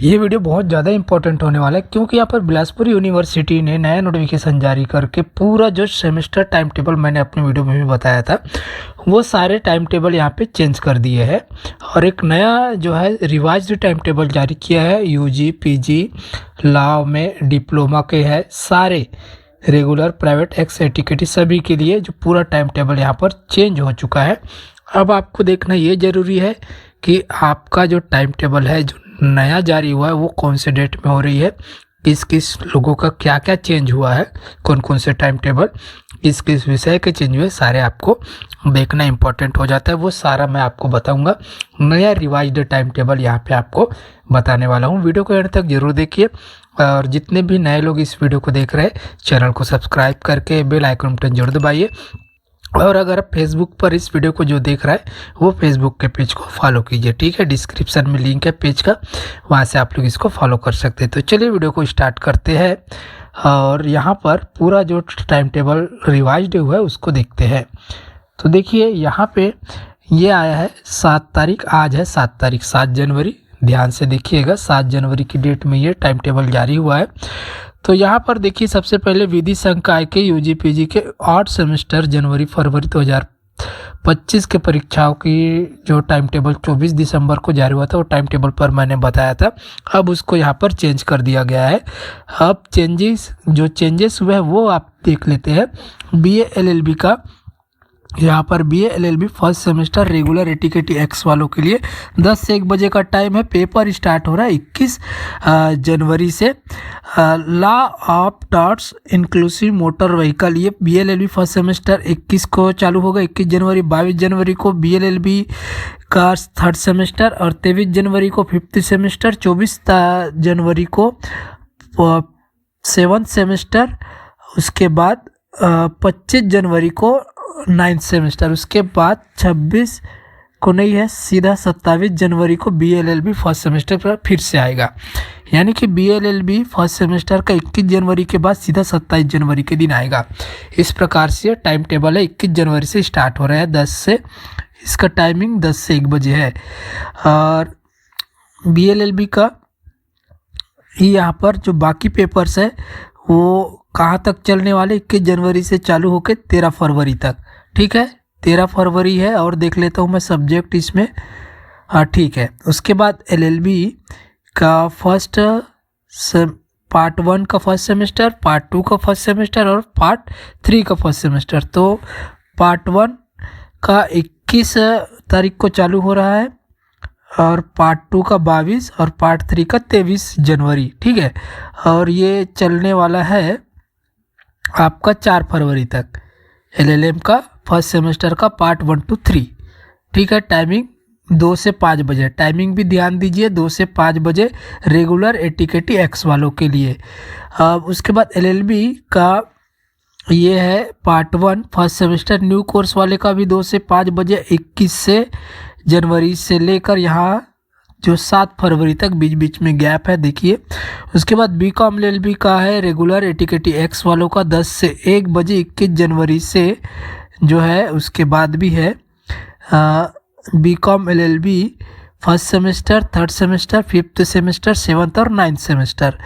ये वीडियो बहुत ज़्यादा इंपॉर्टेंट होने वाला है क्योंकि यहाँ पर बिलासपुर यूनिवर्सिटी ने नया नोटिफिकेशन जारी करके पूरा जो सेमेस्टर टाइम टेबल मैंने अपने वीडियो में भी बताया था वो सारे टाइम टेबल यहाँ पे चेंज कर दिए हैं और एक नया जो है रिवाइज्ड टाइम टेबल जारी किया है। यूजी पीजी लॉ में डिप्लोमा के है सारे रेगुलर प्राइवेट एक्स एटिकेटी सभी के लिए जो पूरा टाइम टेबल यहाँ पर चेंज हो चुका है। अब आपको देखना ये ज़रूरी है कि आपका जो टाइम टेबल है जो नया जारी हुआ है वो कौन से डेट में हो रही है, किस किस लोगों का क्या क्या चेंज हुआ है, कौन कौन से टाइम टेबल किस किस विषय के चेंज हुए, सारे आपको देखना इंपॉर्टेंट हो जाता है। वो सारा मैं आपको बताऊंगा। नया रिवाइज्ड टाइम टेबल यहाँ पे आपको बताने वाला हूँ। वीडियो को एंड तक जरूर देखिए और जितने भी नए लोग इस वीडियो को देख रहे हैं चैनल को सब्सक्राइब करके बेल आइकन बटन जरूर दबाइए। और अगर आप फेसबुक पर इस वीडियो को जो देख रहा है वो फेसबुक के पेज को फॉलो कीजिए, ठीक है। डिस्क्रिप्शन में लिंक है पेज का, वहाँ से आप लोग इसको फॉलो कर सकते हैं। तो चलिए वीडियो को स्टार्ट करते हैं और यहाँ पर पूरा जो टाइम टेबल रिवाइज्ड हुआ है उसको देखते हैं। तो देखिए यहाँ पे ये आया है 7 तारीख, आज है 7 तारीख 7 जनवरी। ध्यान से देखिएगा 7 जनवरी की डेट में ये टाइम टेबल जारी हुआ है। तो यहाँ पर देखिए सबसे पहले विधि संकाय के यूजी पीजी के 8 सेमेस्टर जनवरी फरवरी 2025 के परीक्षाओं की जो टाइम टेबल 24 दिसंबर को जारी हुआ था वो टाइम टेबल पर मैंने बताया था। अब उसको यहाँ पर चेंज कर दिया गया है। अब चेंजेस हुए हैं वो आप देख लेते हैं। बीए एलएलबी का यहाँ पर BA LLB first semester regular ATKT x वालों के लिए 10 से 1 बजे का टाइम है। पेपर स्टार्ट हो रहा है 21 जनवरी से। Law of torts inclusive motor vehicle, ये बीएलएलबी फर्स्ट सेमेस्टर 21 को चालू होगा, 21 जनवरी। 22 जनवरी को बीएलएलबी का 3rd सेमेस्टर और 23 जनवरी को 5th सेमेस्टर। 24 जनवरी को 7th सेमेस्टर। उसके बाद 25 जनवरी को 9th सेमेस्टर। उसके बाद 26 को नहीं है, सीधा 27 जनवरी को बीएलएलबी फर्स्ट सेमेस्टर पर फिर से आएगा। यानी कि बीएलएलबी फर्स्ट सेमेस्टर का 21 जनवरी के बाद सीधा 27 जनवरी के दिन आएगा। इस प्रकार से टाइम टेबल है। 21 जनवरी से स्टार्ट हो रहा है 10 से, इसका टाइमिंग 10 से 1 बजे है। और बीएलएलबी का यहाँ पर जो बाकी पेपर्स है वो कहाँ तक चलने वाले, 21 जनवरी से चालू होकर 13 फरवरी तक, ठीक है। 13 फरवरी है। और देख लेता हूँ मैं सब्जेक्ट इसमें, हाँ ठीक है। उसके बाद एलएलबी का पार्ट 1 का फर्स्ट सेमेस्टर, पार्ट 2 का फर्स्ट सेमेस्टर और पार्ट 3 का फर्स्ट सेमेस्टर। तो पार्ट 1 का 21 तारीख को चालू हो रहा है और पार्ट 2 का 22 और पार्ट 3 का 23 जनवरी, ठीक है। और ये चलने वाला है आपका 4 फरवरी तक। एलएलएम का फर्स्ट सेमेस्टर का पार्ट 1 to 3, ठीक है। टाइमिंग 2 से 5 बजे, टाइमिंग भी ध्यान दीजिए, 2 से 5 बजे रेगुलर एटीकेटी एक्स वालों के लिए। उसके बाद एलएलबी का ये है part 1 first semester new course वाले का भी 2 से 5 बजे 21 से जनवरी से लेकर यहाँ जो 7 फरवरी तक बीच बीच में गैप है, देखिए। उसके बाद बीकॉम एलएलबी का है रेगुलर एटीकेटी एक्स वालों का 10 से 1 बजे 21 जनवरी से जो है। उसके बाद भी है BCom LLB first semester, 3rd semester, 5th semester, 7th और 9th सेमेस्टर।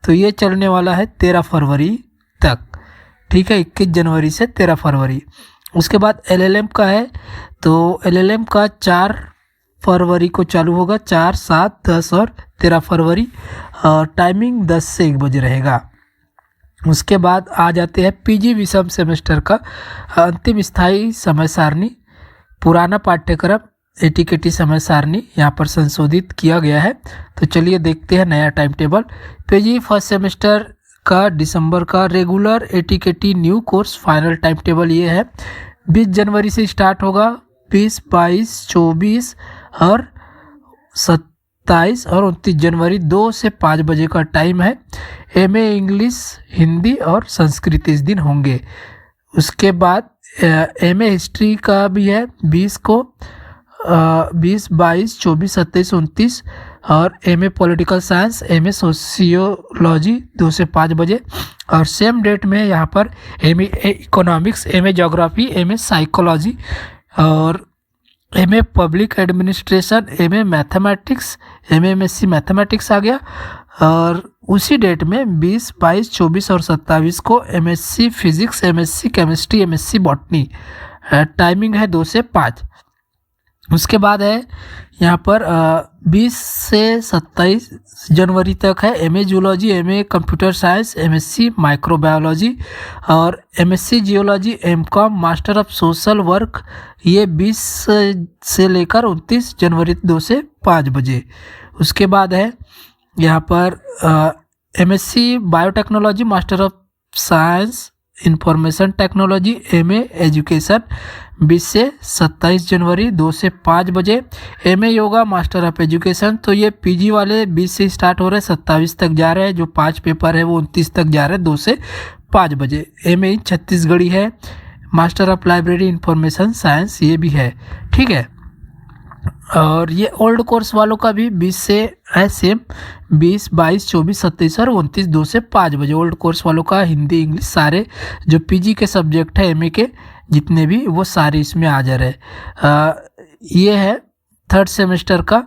तो ये चलने वाला है 13 फरवरी तक, ठीक है। 21 जनवरी से 13 फरवरी। उसके बाद एलएलएम का है, तो एलएलएम का 4 फरवरी को चालू होगा, 4, 7, 10 और 13 फरवरी। और टाइमिंग 10 से 1 बजे रहेगा। उसके बाद आ जाते हैं पीजी विषम सेमेस्टर का अंतिम स्थायी समय सारणी। पुराना पाठ्यक्रम एटीकेटी समय सारणी यहाँ पर संशोधित किया गया है। तो चलिए देखते हैं नया time table. PG first semester का दिसंबर का regular ATKT new course final time table ये है। 20 जनवरी से स्टार्ट होगा, 20, 22, 24 और 27 और 29 जनवरी 2 से 5 बजे का टाइम है। एमए इंग्लिश, हिंदी और संस्कृत इस दिन होंगे। उसके बाद एमए हिस्ट्री का भी है 20 को, 20, 22, 24, 27, 29 और MA political science, MA sociology 2 से 5 बजे। और सेम डेट में यहाँ पर MA economics, MA geography, MA psychology और MA public administration, MA mathematics, MSc mathematics आ गया। और उसी डेट में 20, 22, 24 और 27 को MSc physics, MSc chemistry, MSc botany. Timing है 2 से 5। उसके बाद है यहाँ पर 20 से 27 जनवरी तक है MA zoology, MA computer science, MSc microbiology और MSc geology, MCom, master of social work. ये 20 से लेकर 29 जनवरी 2 से 5 बजे। उसके बाद है यहाँ पर MSc biotechnology, master of science information technology, MA education 20 से 27 जनवरी 2 से 5 बजे। MA yoga, master of education, तो ये पीजी वाले 20 से स्टार्ट हो रहे हैं, 27 तक जा रहे हैं। जो 5 पेपर है वो 29 तक जा रहे हैं, 2 से 5 बजे। एमए इन छत्तीसगढ़ी है। Master of library information science ये भी है, ठीक है। और ये ओल्ड कोर्स वालों का भी 20 से है सेम, 20, 22, 24, 27 और 29 2 से 5 बजे। ओल्ड कोर्स वालों का हिंदी, इंग्लिश सारे जो पीजी के सब्जेक्ट है एमए के जितने भी, वो सारे इसमें आ जा रहे। ये है थर्ड सेमेस्टर का,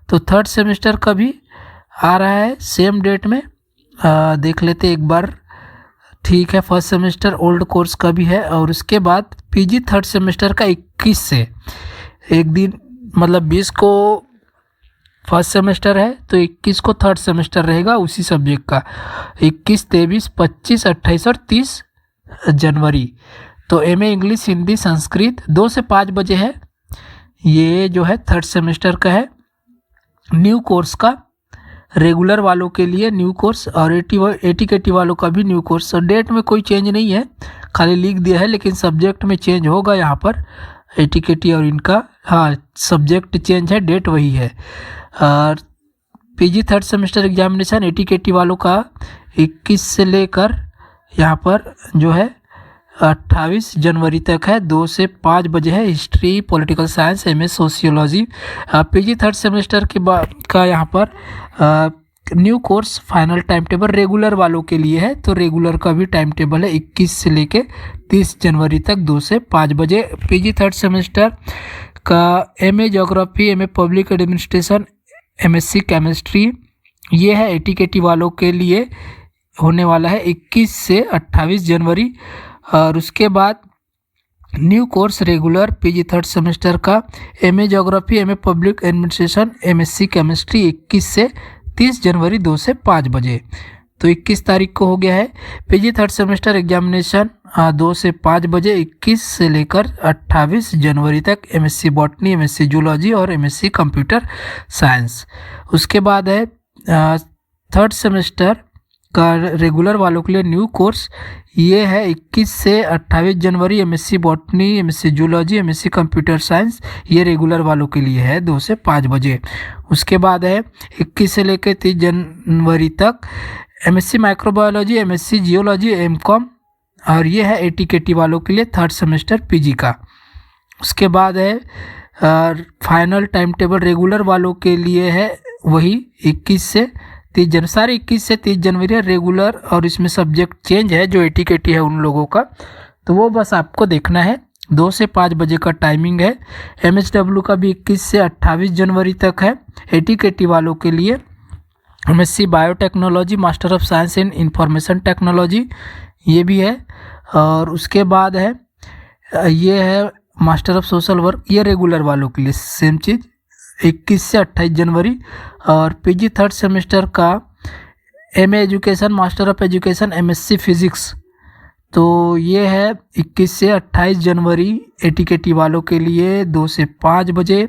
तो थर्ड सेमेस्टर का भी आ रहा है सेम डेट में। देख लेते एक बार, ठीक है। फर्स्ट सेमेस्टर ओल्ड कोर्स का भी है। और उसके बाद पीजी थर्ड सेमेस्टर का 21 से, एक दिन मतलब 20 को फर्स्ट सेमेस्टर है तो 21 को थर्ड सेमेस्टर रहेगा उसी सब्जेक्ट का। 21, 23, 25, 28 और 30 जनवरी। तो एमए इंग्लिश, हिंदी, संस्कृत 2 से 5 बजे है। ये जो है थर्ड सेमेस्टर का है। न्यू कोर्स का रेगुलर वालों के लिए न्यू कोर्स और एटीकेटी वालों का भी न्यू कोर्स। डेट में कोई चेंज नहीं है, खाली लिख दिया है, लेकिन सब्जेक्ट में चेंज होगा यहाँ पर। एटीकेटी और इनका हाँ सब्जेक्ट चेंज है, डेट वही है। और PG third semester examination ATKT वालों का 21 से लेकर यहाँ पर जो है 28 जनवरी तक है, 2 से 5 बजे है। History, political science, MA sociology. PG third semester के बाद का यहाँ पर new course final time table regular वालों के लिए है, तो रेगुलर का भी टाइम टेबल है 21 से लेके 30 जनवरी तक 2 से 5 बजे। पीजी थर्ड सेमेस्टर का MA geography, MA public administration, MSc chemistry ये है एटीकेटी वालों के लिए होने वाला है 21 से 28 जनवरी। और उसके बाद new course regular PG third semester का MA geography, MA public administration, MSc chemistry 21 से 30 जनवरी 2 से 5 बजे। तो 21 तारीख को हो गया है। पीजी थर्ड सेमेस्टर एग्जामिनेशन 2 से 5 बजे 21 से लेकर 28 जनवरी तक एमएससी बॉटनी, एमएससी जूलॉजी और एमएससी कंप्यूटर साइंस। उसके बाद है थर्ड सेमेस्टर का रेगुलर वालों के लिए न्यू कोर्स, ये है 21 से 28 जनवरी MSc botany, MSc zoology, MSc computer science, ये रेगुलर वालों के लिए है 2 से 5 बजे। उसके बाद है 21 से लेकर 30 जनवरी तक MSc microbiology, MSc geology, MCom, और ये है एटीकेटी वालों के लिए थर्ड सेमेस्टर पीजी का। उसके बाद है फाइनल टाइम टेबल रेगुलर वालों के लिए है वही 21 से 30 जनवरी, सारे 21 से 30 जनवरी है रेगुलर, और इसमें सब्जेक्ट चेंज है जो एटीकेटी है उन लोगों का, तो वो बस आपको देखना है। 2 से 5 बजे का टाइमिंग है। एमएसडब्ल्यू का भी 21 से 28 जनवरी तक है एटीकेटी वालों के लिए। MSc biotechnology, master of science in information technology ये भी है। और उसके बाद है ये है मास्टर ऑफ सोशल वर्क, ये रेगुलर वालों के लिए सेम चीज़ 21 से 28 जनवरी। और पीजी थर्ड सेमेस्टर का MA education, master of education, MSc physics, तो ये है 21 से 28 जनवरी एटीकेटी वालों के लिए 2 से 5 बजे।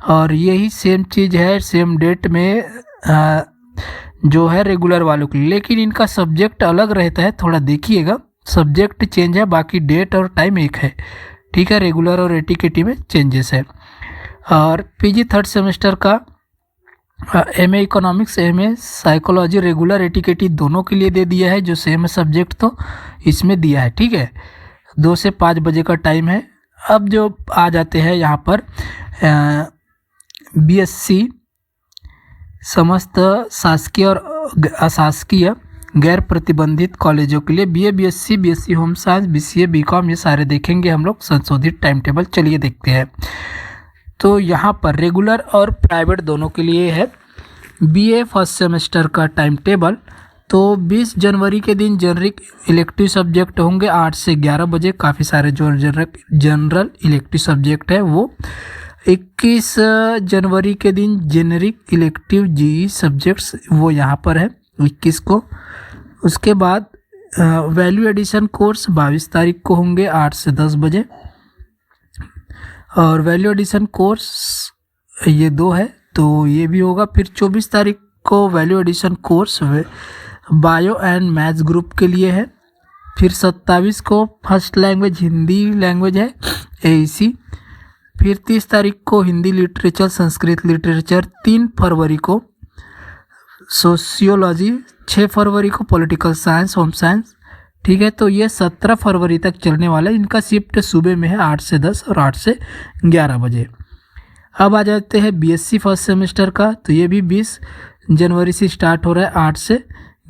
और यही सेम चीज़ है सेम डेट में जो है रेगुलर वालों के लिए, लेकिन इनका सब्जेक्ट अलग रहता है, थोड़ा देखिएगा, सब्जेक्ट चेंज है, बाकी डेट और टाइम एक है, ठीक है। रेगुलर और एटीकेटी में चेंजेस है। और पीजी थर्ड सेमेस्टर का MA economics, MA psychology regular ATKT दोनों के लिए दे दिया है, जो सेम सब्जेक्ट तो इसमें दिया है, ठीक है। 2 से 5 बजे का टाइम है। अब जो आ जाते हैं यहाँ पर बीएससी समस्त शासकीय और अशासकीय गैर प्रतिबंधित कॉलेजों के लिए BA, BSc, BSc home science, BCA, BCom, ये सारे देखेंगे हम लोग संशोधित टाइम टेबल। चलिए देखते हैं। तो यहाँ पर रेगुलर और प्राइवेट दोनों के लिए है बीए फर्स्ट सेमेस्टर का टाइम टेबल। तो 20 जनवरी के दिन जेनरिक इलेक्टिव सब्जेक्ट होंगे 8 से 11 बजे। काफ़ी सारे जो जनरल इलेक्टिव सब्जेक्ट है वो। 21 जनवरी के दिन जेनरिक इलेक्टिव जीई सब्जेक्ट्स वो यहाँ पर है 21 को। उसके बाद वैल्यू एडिशन कोर्स 22 तारीख को होंगे 8 से 10 बजे। और वैल्यू एडिशन कोर्स ये 2 है तो ये भी होगा। फिर 24 तारीख को value addition course bio and maths group के लिए है। फिर 27 को फर्स्ट लैंग्वेज हिंदी लैंग्वेज है एईसी। फिर 30 तारीख को हिंदी लिटरेचर संस्कृत लिटरेचर, 3 फरवरी को सोशियोलॉजी, 6 फरवरी को पॉलिटिकल साइंस होम साइंस। ठीक है, तो ये 17 फरवरी तक चलने वाला है। इनका शिफ्ट सुबह में है 8 से 10 और 8 से 11 बजे। अब आ जाते हैं बीएससी फर्स्ट सेमेस्टर का। तो ये भी 20 जनवरी से स्टार्ट हो रहा है 8 से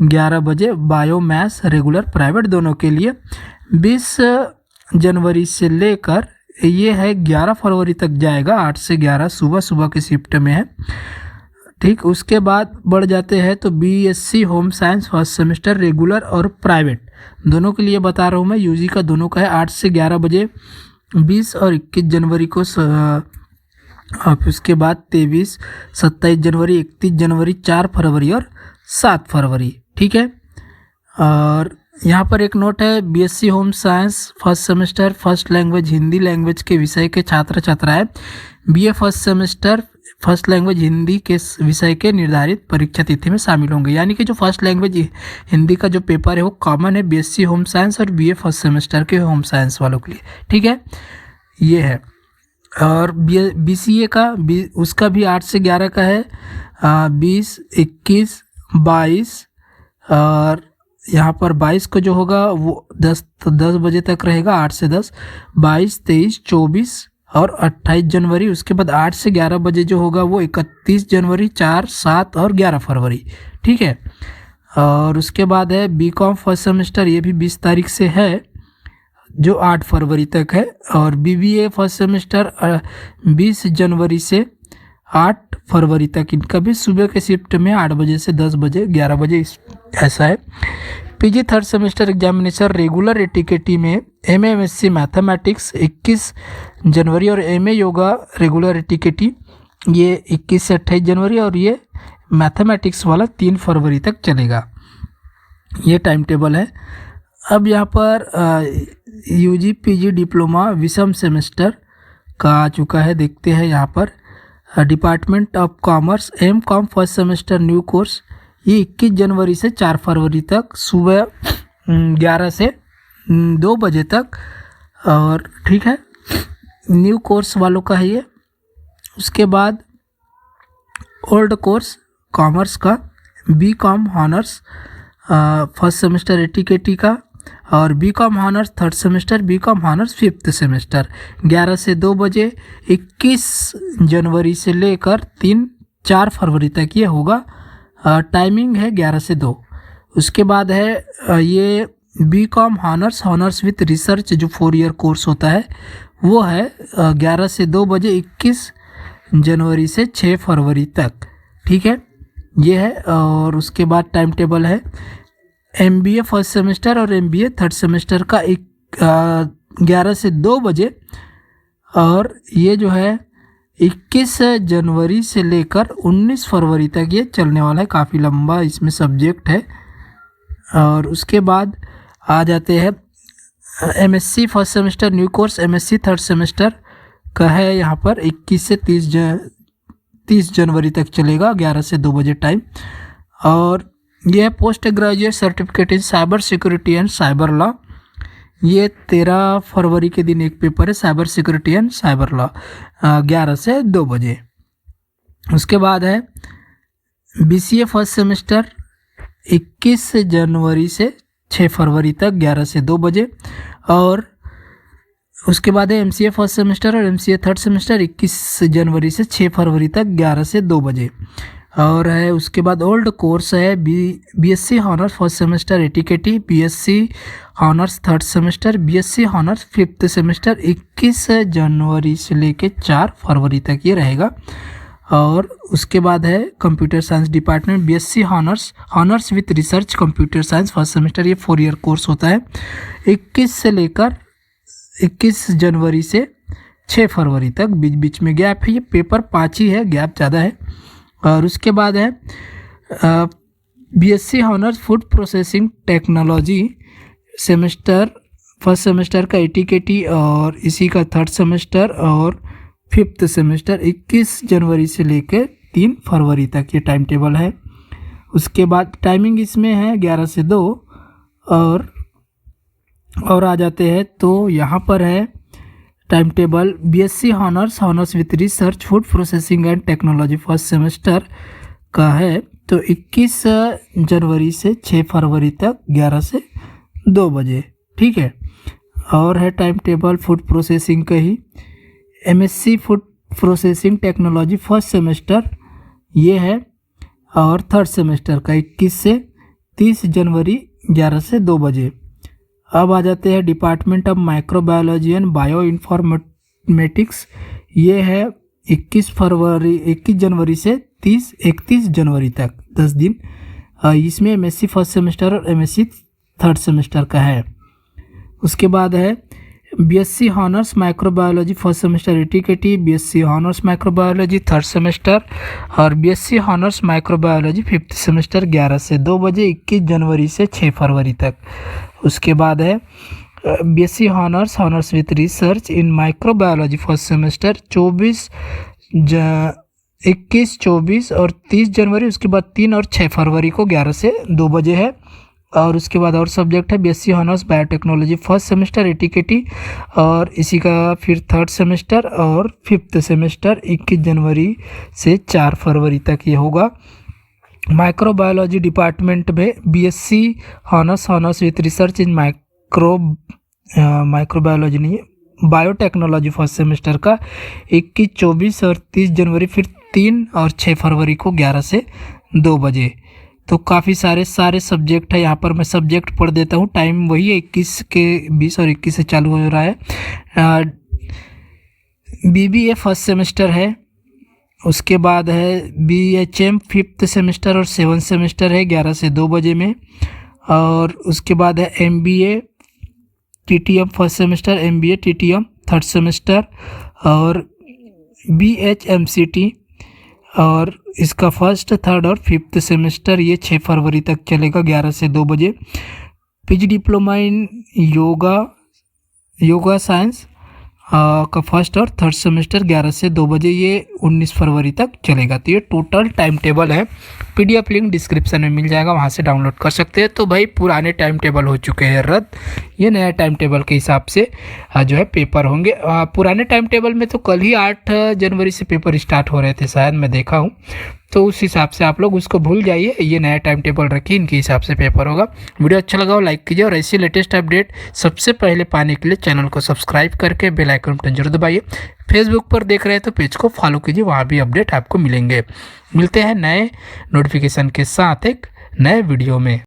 11 बजे। बायो मैथ्स रेगुलर प्राइवेट दोनों के लिए 20 जनवरी से लेकर ये है 11 फरवरी तक जाएगा। 8 से 11 सुबह सुबह के शिफ्ट में है। ठीक, उसके बाद बढ़ जाते हैं तो BSc home science first semester regular और प्राइवेट दोनों के लिए बता रहा हूँ मैं। यूजी का दोनों का है 8 से 11 बजे 20 और 21 जनवरी को। उसके बाद 23, 27 जनवरी, 31 जनवरी, 4 फरवरी और 7 फरवरी। ठीक है, और यहाँ पर एक नोट है, BSc home science first semester first language Hindi language के विषय के छात्र छात्राएं BA first semester first language Hindi के विषय के निर्धारित परीक्षा तिथि में शामिल होंगे। यानी कि जो फर्स्ट लैंग्वेज हिंदी का जो पेपर है वो कॉमन है बीएससी होम साइंस और बीए फर्स्ट सेमेस्टर के होम साइंस वालों के लिए। ठीक है, ये है। और बीसीए का उसका भी 8 से 11 का है 20, 21, 22 और यहाँ पर 22 को जो होगा वो 10 बजे तक रहेगा 8 से 10, 22, 23, 24 और 28 जनवरी। उसके बाद 8 से 11 बजे जो होगा वो 31 जनवरी, 4, 7 और 11 फरवरी। ठीक है, और उसके बाद है बीकॉम फर्स्ट सेमेस्टर, ये भी 20 तारीख से है जो 8 फरवरी तक है। और बीबीए फर्स्ट सेमेस्टर 20 जनवरी से 8 फरवरी तक, इनका भी सुबह के शिफ्ट में 8 बजे से 10 बजे 11 बजे ऐसा है। PG third semester examination regular ATKT में एमए एमएससी मैथमेटिक्स 21 जनवरी और एमए योगा रेगुलर एटीकेटी ये 21 से 28 जनवरी और ये मैथमेटिक्स वाला 3 फरवरी तक चलेगा। ये टाइम टेबल है। अब यहाँ पर यूजी पीजी डिप्लोमा विषम सेमेस्टर का आ चुका है, देखते हैं यहाँ पर। Department of commerce M com first semester new course ये 21 जनवरी से 4 फरवरी तक सुबह 11 से 2 बजे तक। और ठीक है, न्यू कोर्स वालों का है ये। उसके बाद ओल्ड कोर्स कॉमर्स का B com honours first semester ATKT का और B com honours third semester, B com honours fifth semester 11 से 2 बजे 21 जनवरी से लेकर 4 फरवरी तक ये होगा। टाइमिंग है 11 से 2। उसके बाद है ये B com honours with research जो 4 ईयर कोर्स होता है वो है 11 से 2 बजे 21 जनवरी से 6 फरवरी तक। ठीक है, ये है। और उसके बाद टाइम टेबल है एमबीए फर्स्ट सेमेस्टर और एमबीए थर्ड सेमेस्टर का 11 से 2 बजे और ये जो है 21 जनवरी से लेकर 19 फरवरी तक ये चलने वाला है। काफ़ी लंबा इसमें सब्जेक्ट है। और उसके बाद आ जाते हैं MSc first semester new course MSc third semester का है यहाँ पर 21 से 30 जनवरी तक चलेगा 11 से 2 बजे टाइम। और यह post graduate certificate in cyber security and cyber law ये 13 फरवरी के दिन एक पेपर है cyber security and cyber law 11 से 2 बजे। उसके बाद है बीसीए फर्स्ट सेमेस्टर 21 जनवरी से 6 फरवरी तक 11 से 2 बजे। और उसके बाद है एमसीए फर्स्ट सेमेस्टर और एमसीए थर्ड सेमेस्टर 21 जनवरी से 6 फरवरी तक 11 से 2 बजे। और है उसके बाद ओल्ड कोर्स है BSc honours first semester ATKT, BSc honours third semester, BSc honours fifth semester 21 जनवरी से लेके 4 फरवरी तक ये रहेगा। और उसके बाद है computer science department BSc honours with research computer science first semester, ये 4 ईयर कोर्स होता है। 21 से लेकर 21 जनवरी से 6 फरवरी तक, बीच बीच में गैप है, ये पेपर 5 ही है, गैप ज़्यादा है। और उसके बाद है BSc honours food processing technology semester first semester का एटीकेटी और इसी का थर्ड सेमेस्टर और फिफ्थ सेमेस्टर 21 जनवरी से लेकर 3 फरवरी तक ये टाइम टेबल है। उसके बाद टाइमिंग इसमें है 11 से 2। और आ जाते हैं तो यहाँ पर है time table BSc honours with research food processing and technology first semester का है तो 21 जनवरी से 6 फरवरी तक 11 से 2 बजे, ठीक है। और है टाइम टेबल फूड प्रोसेसिंग का ही, MSc food processing technology first semester ये है और थर्ड सेमेस्टर का 21 से 30 जनवरी 11 से 2 बजे। अब आ जाते हैं department of microbiology and bio informatics, ये है 21 जनवरी से 31 जनवरी तक 10 दिन। इसमें एमएससी फर्स्ट सेमेस्टर और एमएससी थर्ड सेमेस्टर का है। उसके बाद है BSc honours microbiology first semester ATKT, BSc honours microbiology third semester और BSc honours microbiology fifth semester 11 से 2 बजे 21 जनवरी से 6 फरवरी तक। उसके बाद है BSc honours with research in microbiology first semester 21, 24 और 30 जनवरी। उसके बाद 3 और 6 फरवरी को 11 से 2 बजे है। और उसके बाद और सब्जेक्ट है BSc honours biotechnology first semester ATKT और इसी का फिर थर्ड सेमेस्टर और फिफ्थ सेमेस्टर 21 जनवरी से 4 फरवरी तक ये होगा। माइक्रोबायोलॉजी डिपार्टमेंट में BSc honours with research in microbiology नहीं है बायोटेक्नोलॉजी फर्स्ट सेमेस्टर का 21, 24 और 30 जनवरी, फिर 3 और 6 फरवरी को 11 से 2 बजे। तो काफ़ी सारे सब्जेक्ट है, यहाँ पर मैं सब्जेक्ट पढ़ देता हूँ। टाइम वही है 21 के 20 और 21 से चालू हो रहा है। बीबीए फर्स्ट सेमेस्टर है। उसके बाद है बीएचएम फिफ्थ सेमेस्टर और 7th सेमेस्टर है 11 से 2 बजे में। और उसके बाद है MBA TTM first semester, MBA TTM third semester और बीएचएमसीटी और इसका फर्स्ट, थर्ड और फिफ्थ सेमेस्टर ये 6 फरवरी तक चलेगा 11 से 2 बजे। PG diploma in yoga science का फर्स्ट और थर्ड सेमेस्टर 11 से 2 बजे, ये 19 फरवरी तक चलेगा। तो ये टोटल टाइम टेबल है। पीडीएफ लिंक डिस्क्रिप्शन में मिल जाएगा, वहाँ से डाउनलोड कर सकते हैं। तो भाई पुराने टाइम टेबल हो चुके हैं रद्द, ये नया टाइम टेबल के हिसाब से जो है पेपर होंगे। पुराने टाइम टेबल में तो कल ही 8 जनवरी से पेपर स्टार्ट हो रहे थे शायद, मैं देखा हूँ। तो उस हिसाब से आप लोग उसको भूल जाइए, ये नया टाइम टेबल रखिए, इनके हिसाब से पेपर होगा। वीडियो अच्छा लगा हो लाइक कीजिए और ऐसी लेटेस्ट अपडेट सबसे पहले पाने के लिए चैनल को सब्सक्राइब करके बेल आइकन बटन जरूर दबाइए। फेसबुक पर देख रहे हैं तो पेज को फॉलो कीजिए, वहाँ भी अपडेट आपको मिलेंगे। मिलते हैं नए नोटिफिकेशन के साथ एक नए वीडियो में।